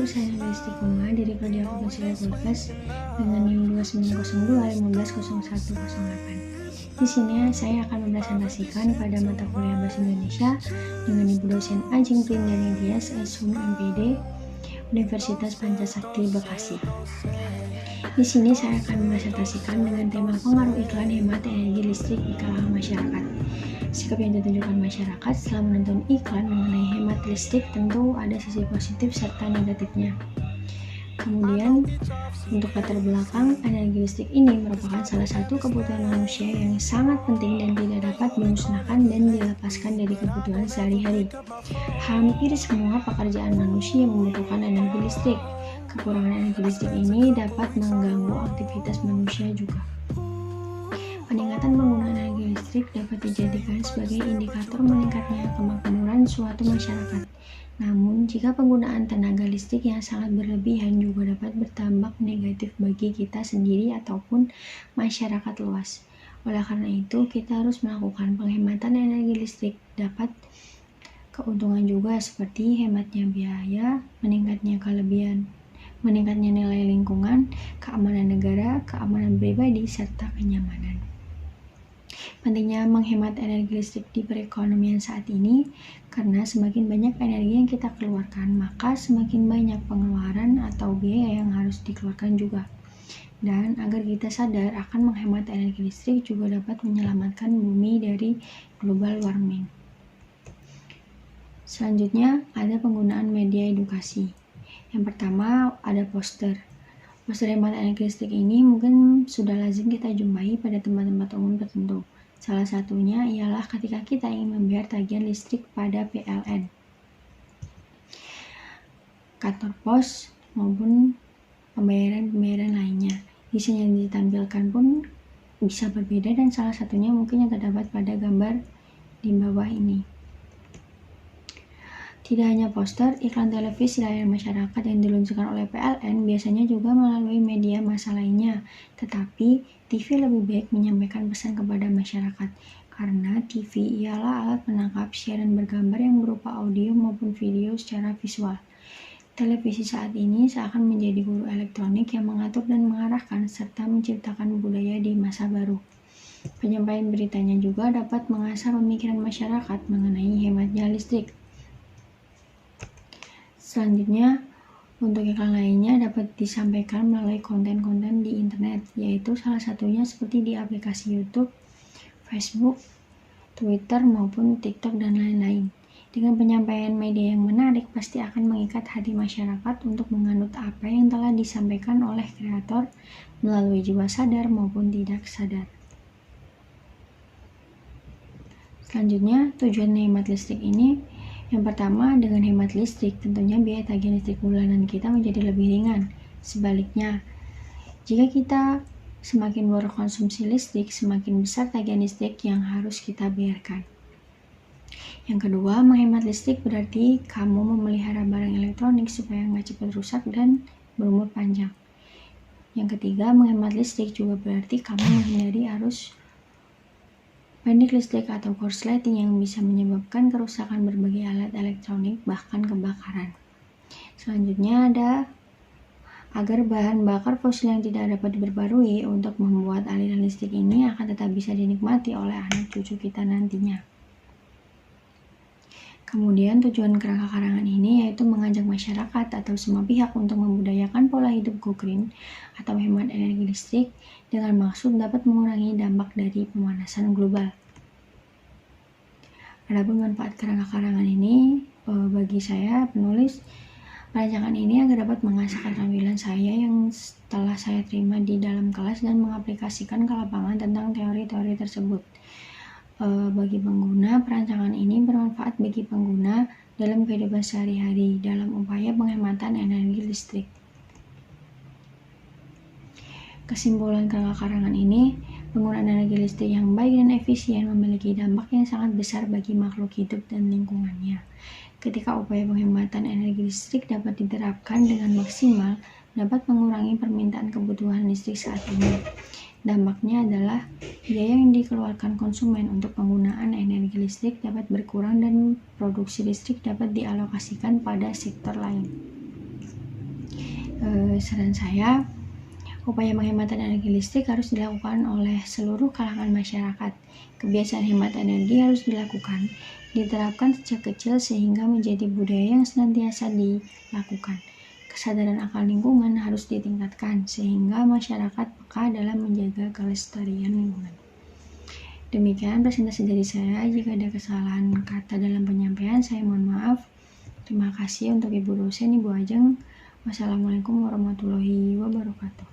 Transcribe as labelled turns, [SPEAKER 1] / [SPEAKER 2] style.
[SPEAKER 1] saya Nadia Istiqomah dari Prodi Akuntansi Fakultas dengan NIM 2902 Di sini saya akan mempresentasikan pada mata kuliah Bahasa Indonesia dengan Ibu dosen Ajeng Prindani Dias, S.Hum MPD, Universitas Pancasakti Bekasi. Di sini saya akan mempresentasikan dengan tema pengaruh iklan hemat energi listrik di kalangan masyarakat. Sikap yang ditunjukkan masyarakat setelah menonton iklan mengenai hemat listrik tentu ada sisi positif serta negatifnya. Kemudian, untuk latar belakang, energi listrik ini merupakan salah satu kebutuhan manusia yang sangat penting dan tidak dapat dimusnahkan dan dilepaskan dari kebutuhan sehari-hari. Hampir semua pekerjaan manusia membutuhkan energi listrik. Kekurangan energi listrik ini dapat mengganggu aktivitas manusia juga. Peningkatan penggunaan energi listrik dapat dijadikan sebagai indikator meningkatnya kemakmuran suatu masyarakat. Namun, jika penggunaan tenaga listrik yang sangat berlebihan juga dapat berdampak negatif bagi kita sendiri ataupun masyarakat luas. Oleh karena itu, kita harus melakukan penghematan energi listrik. Dapat keuntungan juga seperti hematnya biaya, meningkatnya nilai lingkungan, keamanan negara, keamanan pribadi, serta kenyamanan. Pentingnya menghemat energi listrik di perekonomian saat ini, karena semakin banyak energi yang kita keluarkan, maka semakin banyak pengeluaran atau biaya yang harus dikeluarkan juga. Dan agar kita sadar akan menghemat energi listrik juga dapat menyelamatkan bumi dari global warming. Selanjutnya, ada penggunaan media edukasi. Yang pertama, ada poster. Poster hemat energi listrik ini mungkin sudah lazim kita jumpai pada tempat-tempat umum tertentu. Salah satunya ialah ketika kita ingin membayar tagihan listrik pada PLN, kantor pos, maupun pembayaran lainnya. Desain yang ditampilkan pun bisa berbeda dan salah satunya mungkin yang terdapat pada gambar di bawah ini. Tidak hanya poster, iklan televisi layar masyarakat yang diluncurkan oleh PLN biasanya juga melalui media massa lainnya. Tetapi, TV lebih baik menyampaikan pesan kepada masyarakat, karena TV ialah alat penangkap siaran bergambar yang berupa audio maupun video secara visual. Televisi saat ini seakan menjadi guru elektronik yang mengatur dan mengarahkan serta menciptakan budaya di masa baru. Penyampaian beritanya juga dapat mengasah pemikiran masyarakat mengenai hematnya listrik. Selanjutnya, untuk iklan lainnya dapat disampaikan melalui konten-konten di internet, yaitu salah satunya seperti di aplikasi YouTube, Facebook, Twitter, maupun TikTok, dan lain-lain. Dengan penyampaian media yang menarik, pasti akan mengikat hati masyarakat untuk menganut apa yang telah disampaikan oleh kreator melalui jiwa sadar maupun tidak sadar. Selanjutnya, tujuan hemat listrik ini yang pertama, dengan hemat listrik, tentunya biaya tagihan listrik bulanan kita menjadi lebih ringan. Sebaliknya, jika kita semakin berkonsumsi listrik, semakin besar tagihan listrik yang harus kita bayarkan. Yang kedua, menghemat listrik berarti kamu memelihara barang elektronik supaya nggak cepat rusak dan berumur panjang. Yang ketiga, menghemat listrik juga berarti kamu menghindari arus pendek listrik atau korsleting yang bisa menyebabkan kerusakan berbagai alat elektronik, bahkan kebakaran. Selanjutnya ada agar bahan bakar fosil yang tidak dapat diperbarui untuk membuat aliran listrik ini akan tetap bisa dinikmati oleh anak cucu kita nantinya. Kemudian tujuan kerangka karangan ini yaitu mengajak masyarakat atau semua pihak untuk membudayakan pola hidup go green atau hemat energi listrik dengan maksud dapat mengurangi dampak dari pemanasan global. Adapun manfaat kerangka karangan ini bagi saya penulis, perancangan ini agar dapat mengasah keterampilan saya yang telah saya terima di dalam kelas dan mengaplikasikan ke lapangan tentang teori-teori tersebut. Bagi pengguna, perancangan ini bermanfaat bagi pengguna dalam kehidupan sehari-hari dalam upaya penghematan energi listrik. Kesimpulan kerangka karangan ini, penggunaan energi listrik yang baik dan efisien memiliki dampak yang sangat besar bagi makhluk hidup dan lingkungannya. Ketika upaya penghematan energi listrik dapat diterapkan dengan maksimal, dapat mengurangi permintaan kebutuhan listrik saat ini. Dampaknya adalah biaya yang dikeluarkan konsumen untuk penggunaan energi listrik dapat berkurang dan produksi listrik dapat dialokasikan pada sektor lain. saran saya, upaya menghemat energi listrik harus dilakukan oleh seluruh kalangan masyarakat. Kebiasaan hemat energi harus dilakukan, diterapkan sejak kecil sehingga menjadi budaya yang senantiasa dilakukan. Kesadaran akan lingkungan harus ditingkatkan sehingga masyarakat peka dalam menjaga kelestarian lingkungan. Demikian presentasi dari saya. Jika ada kesalahan kata dalam penyampaian, saya mohon maaf. Terima kasih untuk Ibu dosen, Ibu Ajeng. Wassalamualaikum warahmatullahi wabarakatuh.